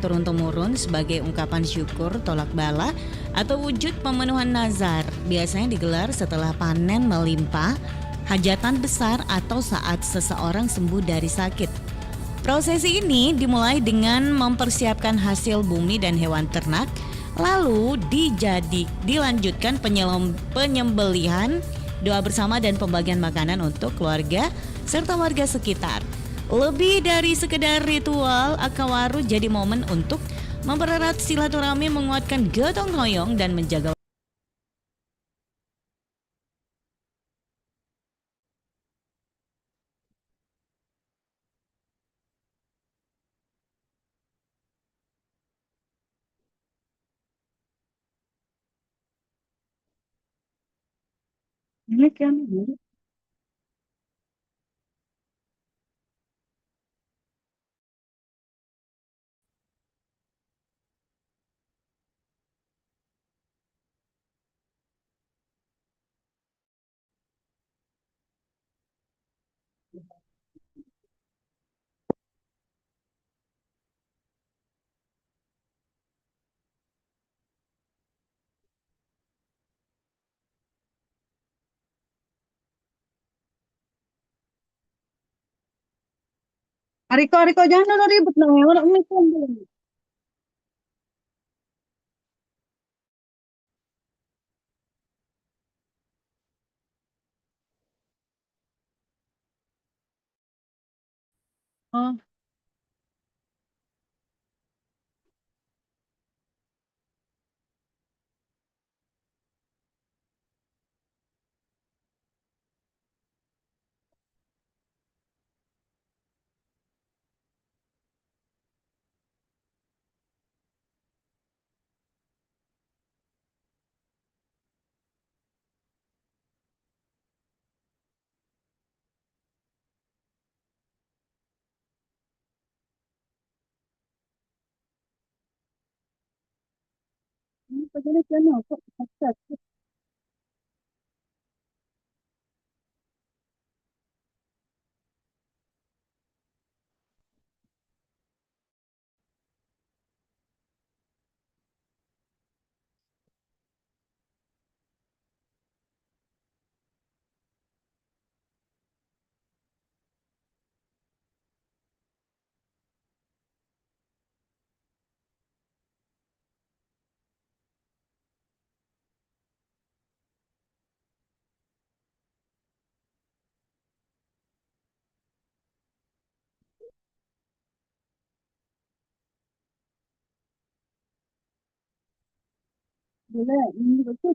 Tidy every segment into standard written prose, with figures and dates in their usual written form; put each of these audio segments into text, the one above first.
turun-temurun sebagai ungkapan syukur tolak bala atau wujud pemenuhan nazar. Biasanya digelar setelah panen melimpah, hajatan besar atau saat seseorang sembuh dari sakit. Prosesi ini dimulai dengan mempersiapkan hasil bumi dan hewan ternak, lalu dilanjutkan penyembelihan, doa bersama dan pembagian makanan untuk keluarga serta warga sekitar. Lebih dari sekedar ritual, Akawaru jadi momen untuk mempererat silaturahmi, menguatkan gotong royong dan menjaga. Ini kan Riko, jangan dulu ribut dong, ya orang mikir dulu. Oh, ini begini kan, kok boleh, ini betul.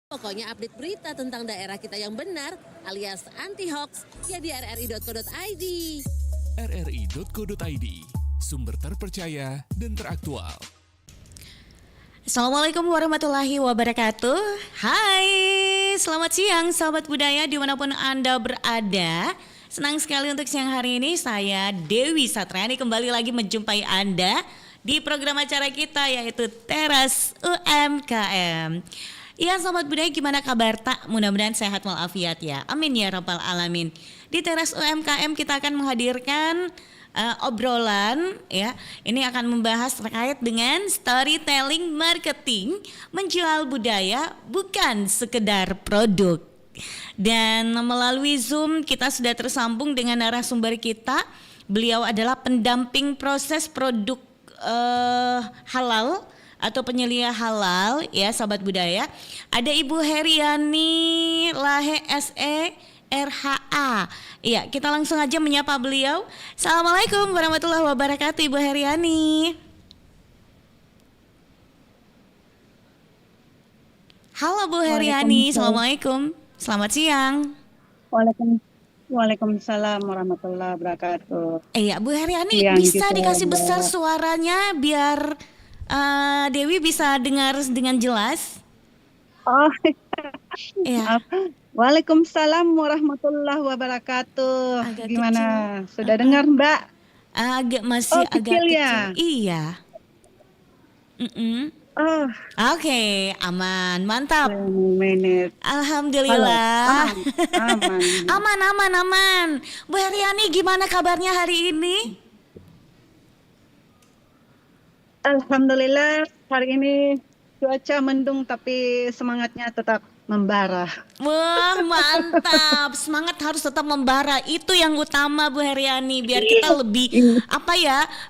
Pokoknya update berita tentang daerah kita yang benar alias anti hoax ya di rri.co.id. rri.co.id, sumber terpercaya dan teraktual. Assalamualaikum warahmatullahi wabarakatuh. Hai, selamat siang sahabat budaya dimanapun Anda berada. Senang sekali untuk siang hari ini saya Dewi Satriani kembali lagi menjumpai Anda di program acara kita yaitu Teras UMKM. Ya sahabat budaya, gimana kabar tak? Mudah-mudahan sehat walafiat ya. Amin ya rabbal alamin. Di Teras UMKM kita akan menghadirkan obrolan ya. Ini akan membahas terkait dengan storytelling marketing, menjual budaya bukan sekedar produk. Dan melalui Zoom kita sudah tersambung dengan narasumber kita. Beliau adalah pendamping proses produk halal atau penyelia halal ya sahabat budaya. Ada Ibu Heriani Lahe SE RHA. Iya, kita langsung aja menyapa beliau. Assalamualaikum warahmatullahi wabarakatuh Ibu Heriani. Halo Bu Heriani, Assalamualaikum. Selamat siang. Waalaikumsalam warahmatullahi wabarakatuh. Iya, Bu Heriani Yang bisa gitu, dikasih Mbak. besar suaranya biar Dewi bisa dengar dengan jelas. Oh, Iya. Waalaikumsalam warahmatullahi wabarakatuh. Agak Gimana? kecil. Sudah dengar, Mbak? Masih agak kecil kecil. ya? Iya. Mm-mm. Oh, Oke, aman, mantap. menit. Alhamdulillah. Aman. aman. Bu Heriani, gimana kabarnya hari ini? Alhamdulillah, hari ini cuaca mendung tapi semangatnya tetap membara. Wah, mantap. Semangat harus tetap membara. Itu yang utama Bu Heriani, biar kita lebih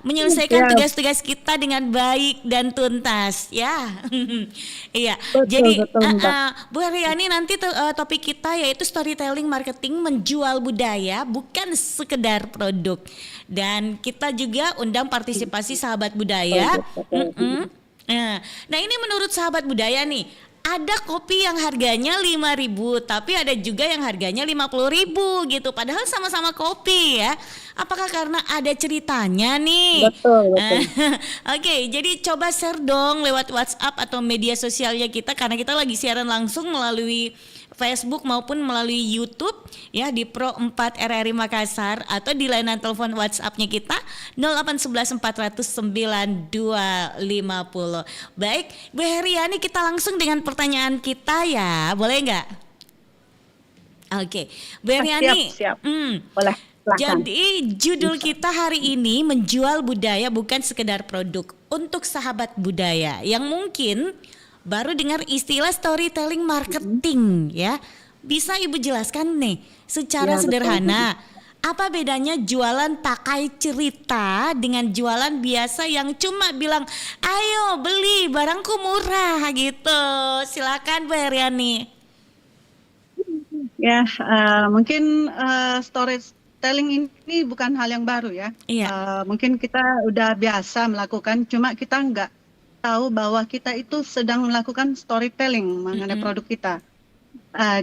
menyelesaikan Siap. tugas-tugas kita dengan baik dan tuntas ya. Iya. Betul, Jadi betul, Mbak. Bu Heriani nanti topik kita yaitu storytelling marketing menjual budaya bukan sekedar produk. Dan kita juga undang partisipasi sahabat budaya. Betul. Nah, ini menurut sahabat budaya nih, ada kopi yang harganya 5.000 tapi ada juga yang harganya 50.000 gitu. Padahal sama-sama kopi ya. Apakah karena ada ceritanya nih? Betul. Oke, jadi coba share dong lewat WhatsApp atau media sosialnya kita karena kita lagi siaran langsung melalui Facebook maupun melalui YouTube ya di Pro 4 RRI Makassar atau di layanan telepon WhatsApp-nya kita 0811 400 9250. Baik, Bu Heriani, kita langsung dengan pertanyaan kita ya, boleh nggak? Oke, Bu Heriani. Siap. Boleh. Silakan. Jadi judul kita hari ini menjual budaya bukan sekedar produk. Untuk sahabat budaya yang mungkin baru dengar istilah storytelling marketing ya. Bisa Ibu jelaskan nih secara Ya, sederhana apa bedanya jualan pakai cerita dengan jualan biasa yang cuma bilang ayo beli barangku murah gitu. Silakan Bu Heriani. Ya, mungkin storytelling ini bukan hal yang baru ya. Iya. Mungkin kita udah biasa melakukan, cuma kita nggak tahu bahwa kita itu sedang melakukan storytelling mengenai produk kita.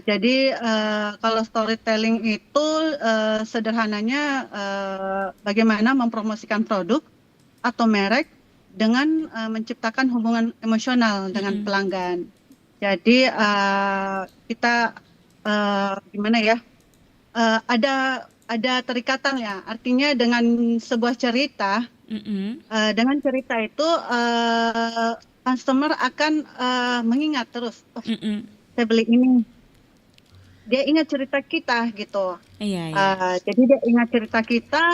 Jadi kalau storytelling itu sederhananya bagaimana mempromosikan produk atau merek dengan menciptakan hubungan emosional dengan pelanggan. Jadi kita gimana ya? Ada terikatan ya. Artinya dengan sebuah cerita. Dengan cerita itu customer akan mengingat terus, saya beli ini, dia ingat cerita kita gitu. Iya. Jadi dia ingat cerita kita,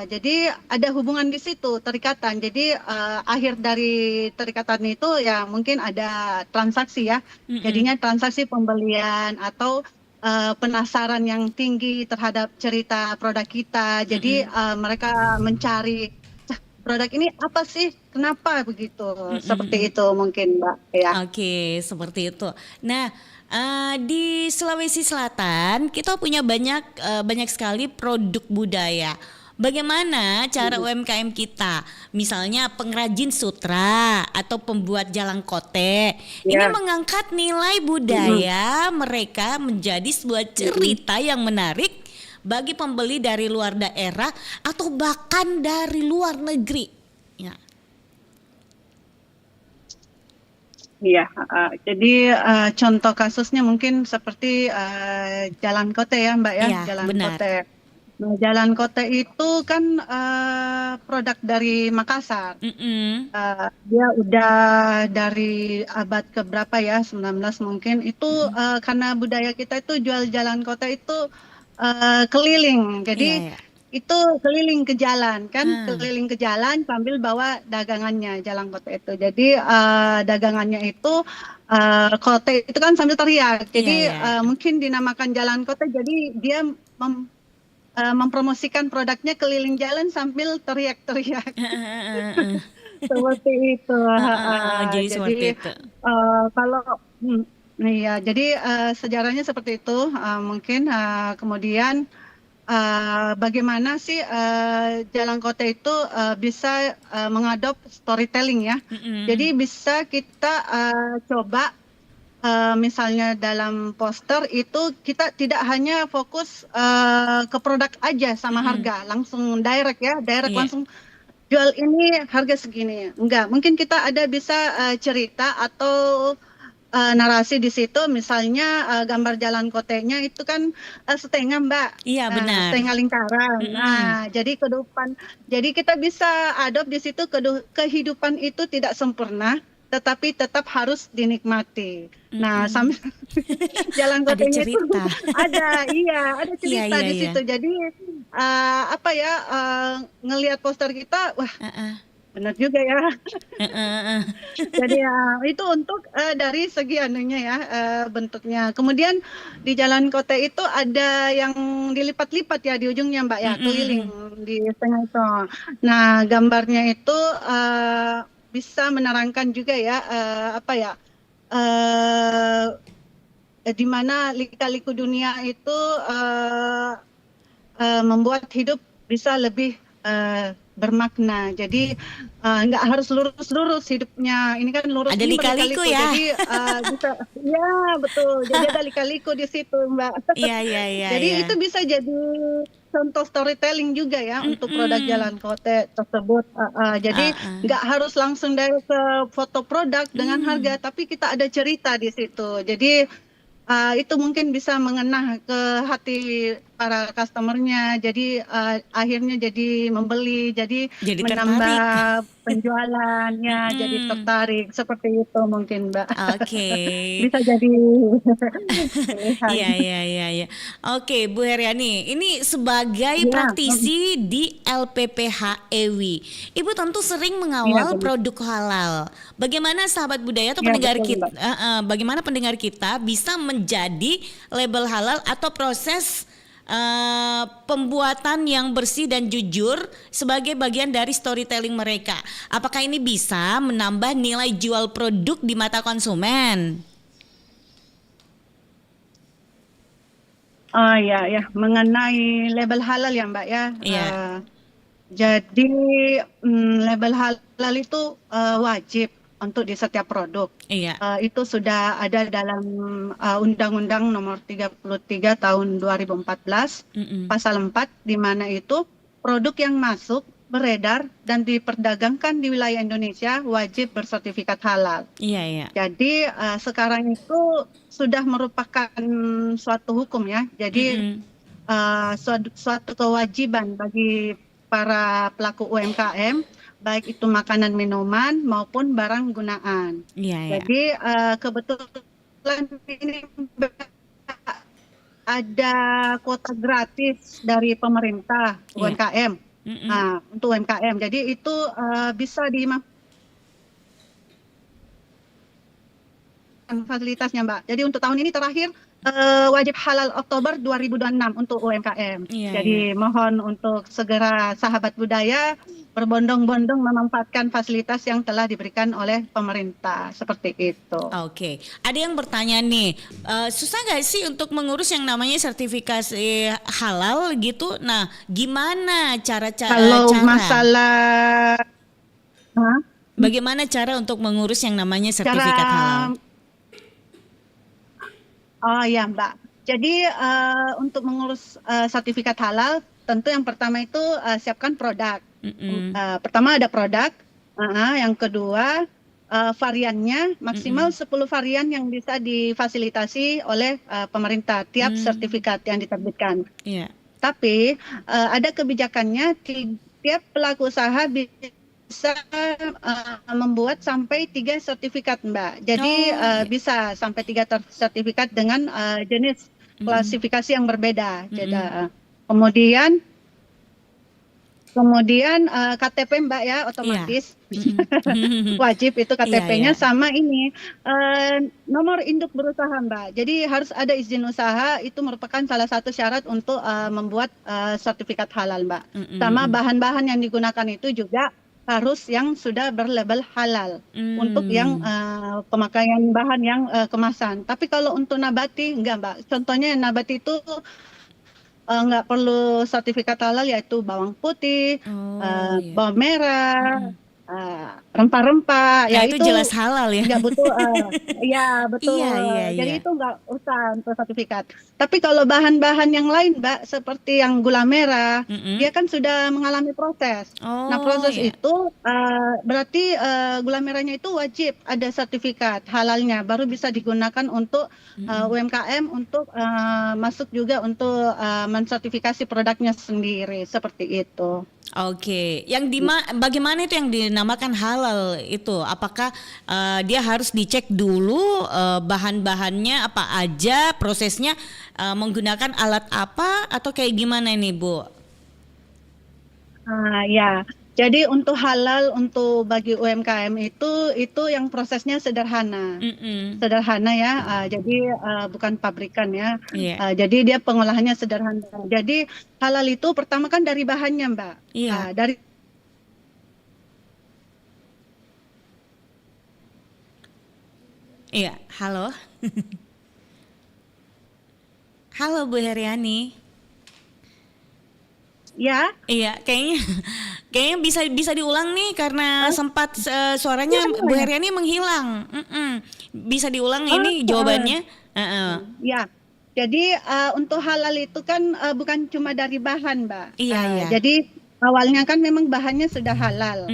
jadi ada hubungan di situ, terikatan. Jadi akhir dari terikatan itu ya mungkin ada transaksi ya. Jadinya transaksi pembelian atau penasaran yang tinggi terhadap cerita produk kita. Jadi mereka mencari produk ini apa sih? Kenapa begitu? Seperti itu mungkin, Mbak. Ya. Oke, seperti itu. Nah, di Sulawesi Selatan kita punya banyak sekali produk budaya. Bagaimana cara UMKM kita, misalnya pengrajin sutra atau pembuat jalan kote, ini Ya. mengangkat nilai budaya mereka menjadi sebuah cerita yang menarik bagi pembeli dari luar daerah atau bahkan dari luar negeri. Ya. Iya, jadi contoh kasusnya mungkin seperti Jalan Kote ya Mbak ya, Iya, Jalan benar. Kote. Nah, Jalan Kote itu kan produk dari Makassar. Mm-mm. Dia udah dari abad keberapa ya, 19 mungkin. Itu karena budaya kita itu jual Jalan Kote itu keliling. Iya, Jadi ya. itu keliling ke jalan kan, Ah, keliling ke jalan sambil bawa dagangannya Jalan Kote itu. Jadi dagangannya itu kote itu kan sambil teriak. iya, Jadi iya, iya. mungkin dinamakan Jalan Kote. Jadi dia mempromosikan produknya keliling jalan sambil teriak-teriak. Seperti itu. Jadi Jadi seperti itu. kalau iya, jadi sejarahnya seperti itu mungkin kemudian bagaimana sih Jalan Kote itu bisa mengadop storytelling ya. Mm-mm. Jadi bisa kita coba misalnya dalam poster itu kita tidak hanya fokus ke produk aja sama Mm-mm. harga, langsung direct ya, direct Iya. langsung jual ini harga segini. Enggak, mungkin kita ada bisa cerita atau narasi di situ, misalnya gambar Jalan Kotenya itu kan setengah Mbak, Iya, benar. setengah lingkaran. Mm-mm. Nah, jadi kita bisa adopt di situ kehidupan itu tidak sempurna, tetapi tetap harus dinikmati. Nah, Mm-mm. sambil Jalan Ada Kotenya itu cerita. ada Iya, cerita iya, di iya. situ. Jadi apa ya, ngelihat poster kita, wah Heeh. benar juga ya. Heeh. Jadi ya itu untuk dari segi anunya ya bentuknya. Kemudian di Jalan Kote itu ada yang dilipat-lipat ya di ujungnya Mbak ya, keliling Mm-mm. di setengah itu. Nah, gambarnya itu bisa menerangkan juga ya apa ya eh di mana lika-liku dunia itu membuat hidup bisa lebih bermakna. Jadi nggak harus lurus-lurus hidupnya. Ini kan lurus Ada ini lika-liku berliku-liku. ya. Jadi bisa, ya betul. Jadi ada lika-liku di situ, Mbak. Iya, iya, iya, Jadi iya. itu bisa jadi contoh storytelling juga ya untuk produk Mm-mm. Jalan Kote tersebut. Jadi Uh-uh. nggak harus langsung dari ke foto produk dengan Hmm. harga, tapi kita ada cerita di situ. Jadi itu mungkin bisa mengena ke hati para customernya, jadi akhirnya jadi membeli, jadi Jadi tertarik. menambah penjualannya, jadi Mm-mm. tertarik, seperti itu mungkin Mbak. Oke. Bisa jadi pilihan. Iya, iya, iya, iya. Oke, Bu Heriani, ini sebagai Ya, praktisi di LPPH EWI, Ibu tentu sering iya mengawal benar. produk halal. Bagaimana sahabat budaya atau Iya pendengar betul kita, Mbak. bagaimana pendengar kita bisa menjadi label halal atau proses pembuatan yang bersih dan jujur sebagai bagian dari storytelling mereka? Apakah ini bisa menambah nilai jual produk di mata konsumen? Oh ya, ya mengenai label halal ya Mbak ya. Iya, Jadi label halal itu wajib untuk di setiap produk. iya. Itu sudah ada dalam Undang-Undang Nomor 33 Tahun 2014 Mm-mm. Pasal 4, di mana itu produk yang masuk, beredar dan diperdagangkan di wilayah Indonesia wajib bersertifikat halal. Iya, iya. Jadi sekarang itu sudah merupakan suatu hukum ya. Jadi Mm-mm. suatu kewajiban bagi para pelaku UMKM, baik itu makanan minuman maupun barang gunaan. Iya, iya. Jadi kebetulan ini ada kuota gratis dari pemerintah Iya. UMKM. Mm-mm. Nah, untuk UMKM. Jadi itu bisa dimanfaatkan fasilitasnya, Mbak. Jadi untuk tahun ini terakhir wajib halal Oktober 2026 untuk UMKM. Iya, iya. Jadi mohon untuk segera sahabat budaya berbondong-bondong memanfaatkan fasilitas yang telah diberikan oleh pemerintah seperti itu. Oke, ada yang bertanya nih, susah nggak sih untuk mengurus yang namanya sertifikasi halal gitu? Nah, gimana Kalau masalah Hah? bagaimana cara untuk mengurus yang namanya sertifikat halal? cara Oh ya Mbak, jadi untuk mengurus sertifikat halal, tentu yang pertama itu siapkan produk. Mm-mm. Pertama ada produk, yang kedua variannya maksimal 10 varian yang bisa difasilitasi oleh pemerintah tiap sertifikat yang diterbitkan. Iya. Tapi ada kebijakannya, tiap pelaku usaha bisa membuat sampai 3 sertifikat, Mbak. Jadi Oh, iya. bisa sampai 3 sertifikat dengan jenis klasifikasi yang berbeda. Jadi, kemudian KTP Mbak ya otomatis wajib itu KTP-nya, Iya. sama ini nomor induk berusaha Mbak. Jadi harus ada izin usaha, itu merupakan salah satu syarat untuk membuat sertifikat halal Mbak. Sama bahan-bahan yang digunakan itu juga harus yang sudah berlabel halal untuk yang pemakaian bahan yang kemasan. Tapi kalau untuk nabati enggak Mbak. Contohnya yang nabati itu nggak perlu sertifikat halal, yaitu bawang putih, Iya. bawang merah, rempah-rempah, Nah, ya itu itu jelas halal ya. nggak butuh, ya betul. Iya, Jadi iya. itu nggak usah untuk sertifikat. Tapi kalau bahan-bahan yang lain, Mbak, seperti yang gula merah, dia kan sudah mengalami proses. Nah, Oh, proses ya. itu berarti gula merahnya itu wajib ada sertifikat halalnya, baru bisa digunakan untuk UMKM untuk masuk juga untuk mensertifikasi produknya sendiri, seperti itu. Oke, bagaimana itu yang dinamakan halal itu? Apakah dia harus dicek dulu bahan-bahannya apa aja, prosesnya menggunakan alat apa atau kayak gimana nih, Bu? Ya, jadi untuk halal untuk bagi UMKM itu yang prosesnya sederhana. Sederhana ya, jadi bukan pabrikan ya. Iya. Jadi dia pengolahannya sederhana. Jadi halal itu pertama kan dari bahannya, Mbak. Iya. Dari Iya, halo. Halo Bu Heriani. ya, Iya, kayaknya bisa diulang nih karena sempat suaranya Bu Heriani menghilang. Bisa diulang ini jawabannya? ya. Jadi untuk halal itu kan bukan cuma dari bahan, Mbak. Iya, iya. Jadi awalnya kan memang bahannya sudah halal.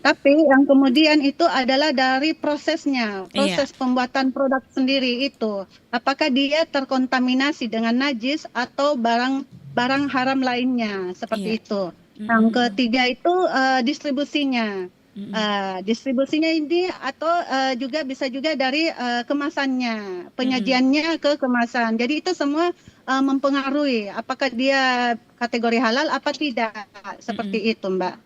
Tapi yang kemudian itu adalah dari prosesnya, proses pembuatan produk sendiri itu. Apakah dia terkontaminasi dengan najis atau barang haram lainnya, seperti itu. Yang ketiga itu distribusinya. Distribusinya ini atau bisa juga dari kemasannya, penyajiannya ke kemasan. Jadi itu semua mempengaruhi apakah dia kategori halal apa tidak, seperti itu Mbak.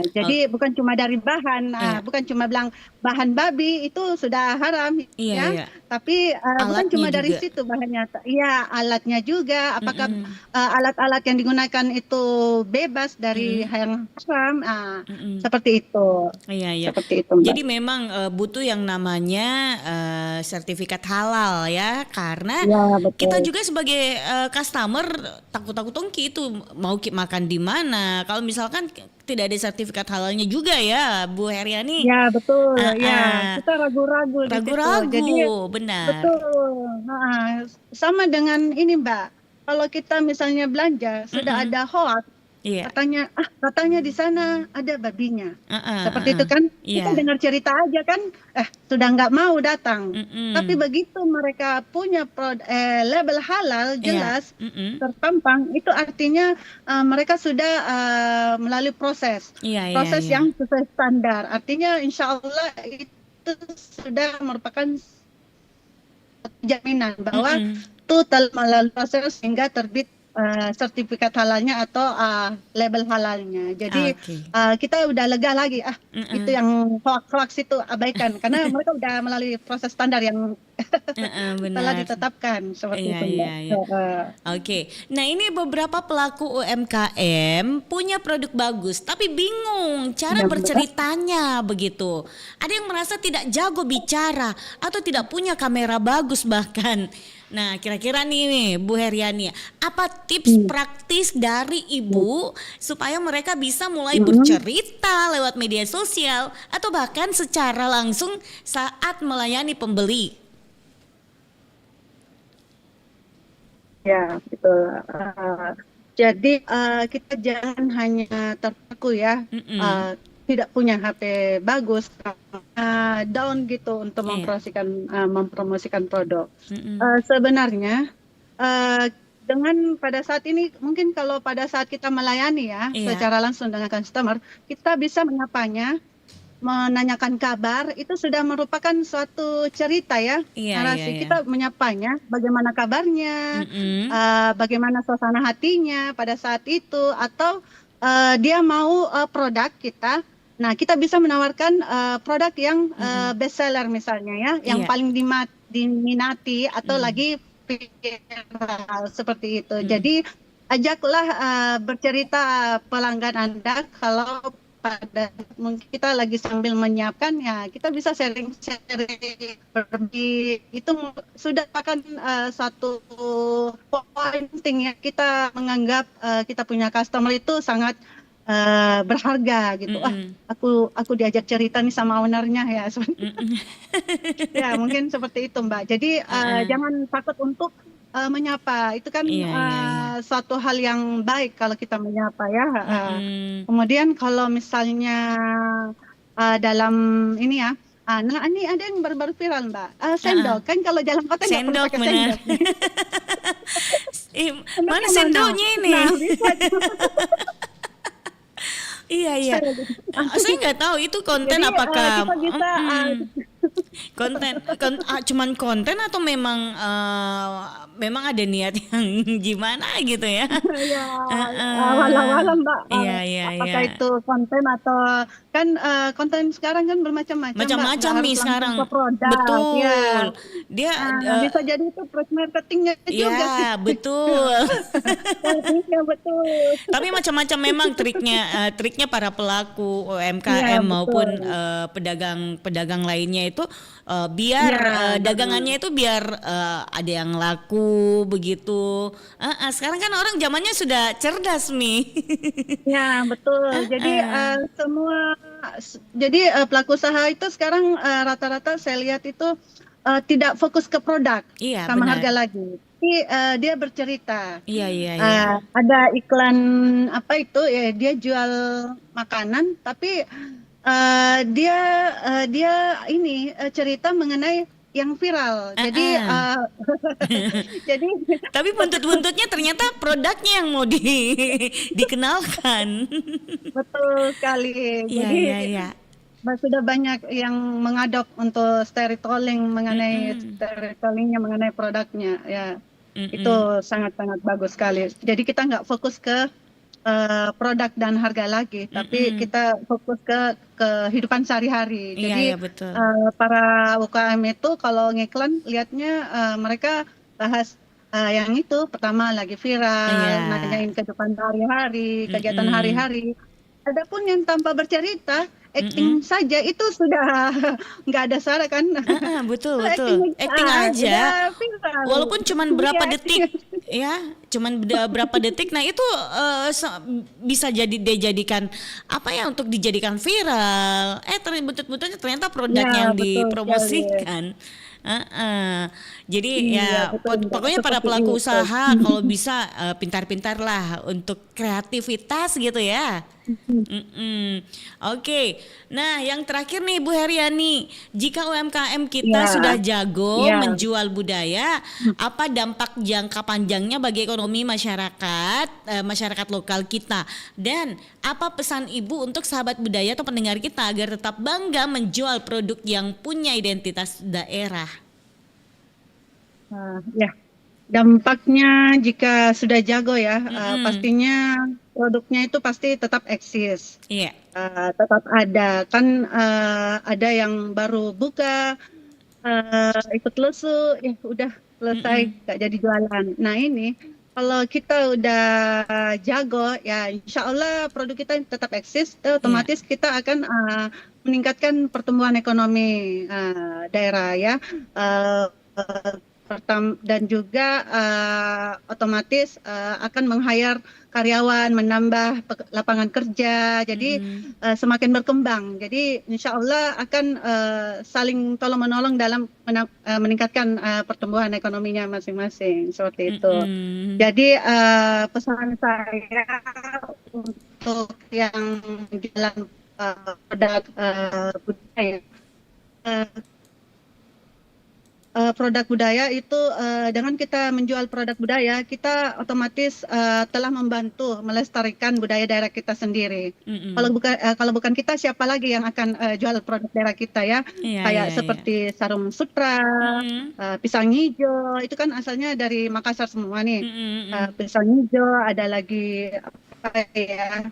Jadi bukan cuma dari bahan, bukan cuma bilang bahan babi itu sudah haram, Iya. tapi bukan cuma Alatnya dari juga. situ bahannya, ya alatnya juga, apakah alat-alat yang digunakan itu bebas dari yang haram, seperti itu, Iya. seperti itu Mbak. Jadi memang butuh yang namanya sertifikat halal ya, karena Ya, betul. kita juga sebagai customer takut-takut tongki itu mau makan di mana. Kalau misalkan tidak ada sertifikat halalnya juga ya, Bu Heriani. Ya betul, Ah, ya ah. kita ragu-ragu di situ. Ragu-ragu, Jadi benar. betul. Sama dengan ini Mbak, kalau kita misalnya belanja sudah ada hoax, Iya. katanya di sana ada babinya, seperti itu kan? Kita Iya. dengar cerita aja kan, sudah nggak mau datang. Tapi begitu mereka punya label halal jelas, terpampang, itu artinya mereka sudah melalui proses Iya. yang sesuai standar. Artinya insya Allah itu sudah merupakan jaminan bahwa itu telah melalui proses sehingga terbit sertifikat halalnya atau label halalnya. Jadi Oke. kita udah lega lagi. Itu Mm-mm. yang hoax itu abaikan karena mereka udah melalui proses standar yang telah Benar. ditetapkan seperti Iya, itu, Mbak. iya, iya. Oke, nah ini beberapa pelaku UMKM punya produk bagus, tapi bingung cara Ya, Mbak. berceritanya begitu. Ada yang merasa tidak jago bicara atau tidak punya kamera bagus bahkan. Nah, kira-kira nih Bu Heriani, apa tips praktis dari Ibu supaya mereka bisa mulai bercerita lewat media sosial atau bahkan secara langsung saat melayani pembeli? Ya, betul. Jadi kita jangan hanya terpaku ya, Mm-mm. tidak punya HP bagus, down gitu untuk Iya. mempromosikan produk. Mm-mm. Sebenarnya dengan pada saat ini mungkin kalau pada saat kita melayani ya Iya. secara langsung dengan customer, kita bisa menyapanya, menanyakan kabar, itu sudah merupakan suatu cerita ya, Iya, iya, narasi. iya. Kita menyapanya, bagaimana kabarnya, Mm-mm. bagaimana suasana hatinya pada saat itu, atau dia mau produk kita. Nah, kita bisa menawarkan produk yang best seller misalnya ya, yang Iya. paling diminati atau lagi viral seperti itu. Jadi ajaklah bercerita pelanggan Anda kalau pada mungkin kita lagi sambil menyiapkan ya kita bisa sharing berbagi, itu sudah akan suatu poin penting ya, kita menganggap kita punya customer itu sangat berharga gitu. Mm-mm. Aku diajak cerita nih sama ownernya ya. Mm-mm. Ya, mungkin seperti itu, Mbak. Jadi jangan takut untuk menyapa. Itu kan Iya, iya, iya. suatu hal yang baik kalau kita menyapa ya. Mm-mm. Kemudian kalau misalnya dalam ini ya, nah ini ada yang baru-baru viral, Mbak. Sendok kan kalau jalan kota nggak perlu Sendok pakai benar. sendok. Mana Sendoknya sendoknya ini? Nah, bisa. Iya, iya. Saya nggak tahu itu konten Jadi apakah kita bisa cuman konten atau memang memang ada niat yang gimana gitu ya? ya Heeh. awal-awal Mbak, Iya, iya, apakah iya. itu konten atau kan konten sekarang kan bermacam-macam Mbak, Macam-macam nggak nih harus langsung sekarang. ke produk Betul. ya. Dia Bisa jadi itu plus marketingnya juga sih. ya, betul. Marketingnya betul. Tapi macam-macam memang triknya para pelaku Iya, UMKM maupun betul. pedagang-pedagang lainnya itu biar Iya, dagangannya itu biar ada yang laku begitu. Sekarang kan orang zamannya sudah cerdas Mi. Ya, betul. Jadi jadi pelaku usaha itu sekarang rata-rata saya lihat itu tidak fokus ke produk Iya, sama benar. harga lagi. Tapi dia bercerita. Iya, iya, iya. Ada iklan apa itu ya, dia jual makanan tapi dia ini cerita mengenai yang viral. Jadi jadi Tapi buntut-buntutnya ternyata produknya yang mau dikenalkan. betul sekali. Iya, Jadi iya, iya. sudah banyak yang mengadop untuk storytelling storytellingnya mengenai produknya ya. Itu sangat-sangat bagus sekali. Jadi kita nggak fokus ke produk dan harga lagi, tapi kita fokus ke kehidupan sehari-hari. Iya, Jadi iya, betul. para UKM itu kalau ngiklan lihatnya mereka bahas yang itu pertama lagi viral, Iya. nanyain kehidupan sehari-hari, kegiatan hari-hari. Adapun yang tanpa bercerita, acting saja itu sudah nggak ada syarat kan? Betul, Acting betul. Acting aja. udah viral. Walaupun cuman berapa Iya, detik, ya, cuman berapa detik. Nah itu bisa dijadikan apa ya, untuk dijadikan viral. Buntut-buntutnya ternyata produknya Ya, yang betul dipromosikan. Jadi Iya, ya betul, Mbak. pokoknya para Seperti pelaku itu. usaha kalau bisa pintar-pintar lah untuk kreativitas gitu ya. Oke, nah yang terakhir nih Bu Heriani, jika UMKM kita Ya. sudah jago Ya. menjual budaya, apa dampak jangka panjangnya bagi ekonomi masyarakat lokal kita? Dan apa pesan Ibu untuk sahabat budaya atau pendengar kita agar tetap bangga menjual produk yang punya identitas daerah? Ya, Dampaknya jika sudah jago ya, Mm-mm. pastinya produknya itu pasti tetap eksis, Iya. tetap ada. Kan ada yang baru buka, ikut lesu, ya udah selesai, Mm-mm. nggak jadi jualan. Nah ini, kalau kita udah jago, ya insya Allah produk kita tetap eksis, Iya. otomatis kita akan meningkatkan pertumbuhan ekonomi daerah ya. Eh, dan juga otomatis akan meng-hire karyawan, menambah lapangan kerja, jadi Mm-mm. semakin berkembang. Jadi insya Allah akan saling tolong-menolong dalam meningkatkan pertumbuhan ekonominya masing-masing, seperti itu. Mm-mm. Jadi pesan saya untuk yang jualan produk budaya, eh, produk budaya itu dengan kita menjual produk budaya, kita otomatis telah membantu melestarikan budaya daerah kita sendiri. Mm-mm. Kalau bukan kita, siapa lagi yang akan jual produk daerah kita ya? Iya, Kayak iya, iya. seperti sarung sutra, Mm-mm. pisang hijau, itu kan asalnya dari Makassar semua nih. Mm-mm. Pisang hijau, ada lagi apa ya?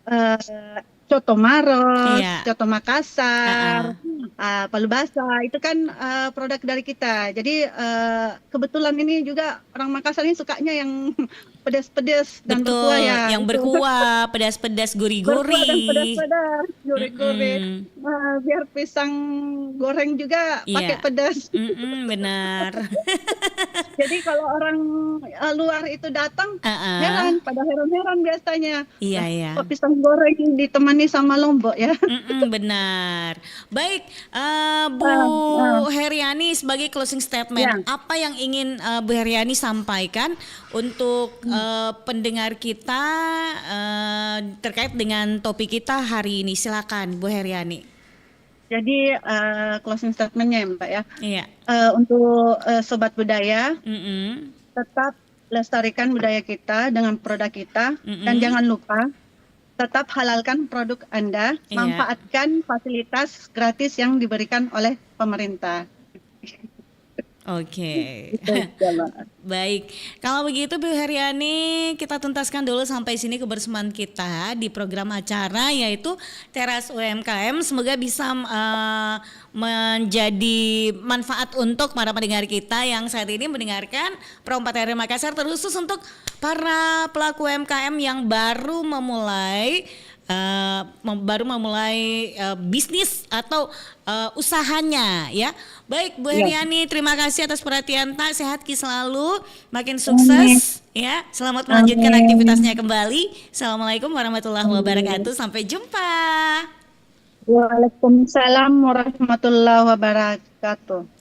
eh, Coto Maros, Iya. Coto Makassar, Ah, Palu Basah, itu kan produk dari kita. Jadi kebetulan ini juga orang Makassar ini sukanya yang pedas-pedas dan berkuah betul, ya, yang itu berkuah, pedas-pedas, berkuah dan gurih-gurih. pedas-pedas, gurih-gurih. Mm-mm. Biar pisang goreng juga pakai Iya. pedas. Mm-mm, benar. Jadi kalau orang luar itu datang, Ah, heran, pada heran-heran biasanya. iya, Lah, iya. kok pisang goreng ditemani sama lombok ya? Mm-mm, benar. Baik, Bu Ah, ah, Heriani, sebagai closing statement, ya. apa yang ingin Bu Heriani sampaikan untuk pendengar kita terkait dengan topik kita hari ini? Silakan, Bu Heriani. Jadi closing statementnya ya Mbak ya. Iya. Untuk sobat budaya, Mm-mm, tetap lestarikan budaya kita dengan produk kita, dan mm-mm, jangan lupa tetap halalkan produk Anda, iya. manfaatkan fasilitas gratis yang diberikan oleh pemerintah. Oke. Itu ya Mbak. Baik, kalau begitu Bu Heriani, kita tuntaskan dulu sampai sini kebersamaan kita di program acara yaitu Teras UMKM. Semoga bisa menjadi manfaat untuk para pendengar kita yang saat ini mendengarkan Pro 4 RRI Makassar, terkhusus untuk para pelaku UMKM yang baru memulai bisnis atau usahanya ya. Baik Bu Ya. Heriani, terima kasih atas perhatian tak, sehat ki selalu, makin Amin. sukses ya. Selamat melanjutkan aktivitasnya Amin. kembali. Assalamualaikum warahmatullahi Amin. wabarakatuh. Sampai jumpa. Waalaikumsalam warahmatullahi wabarakatuh.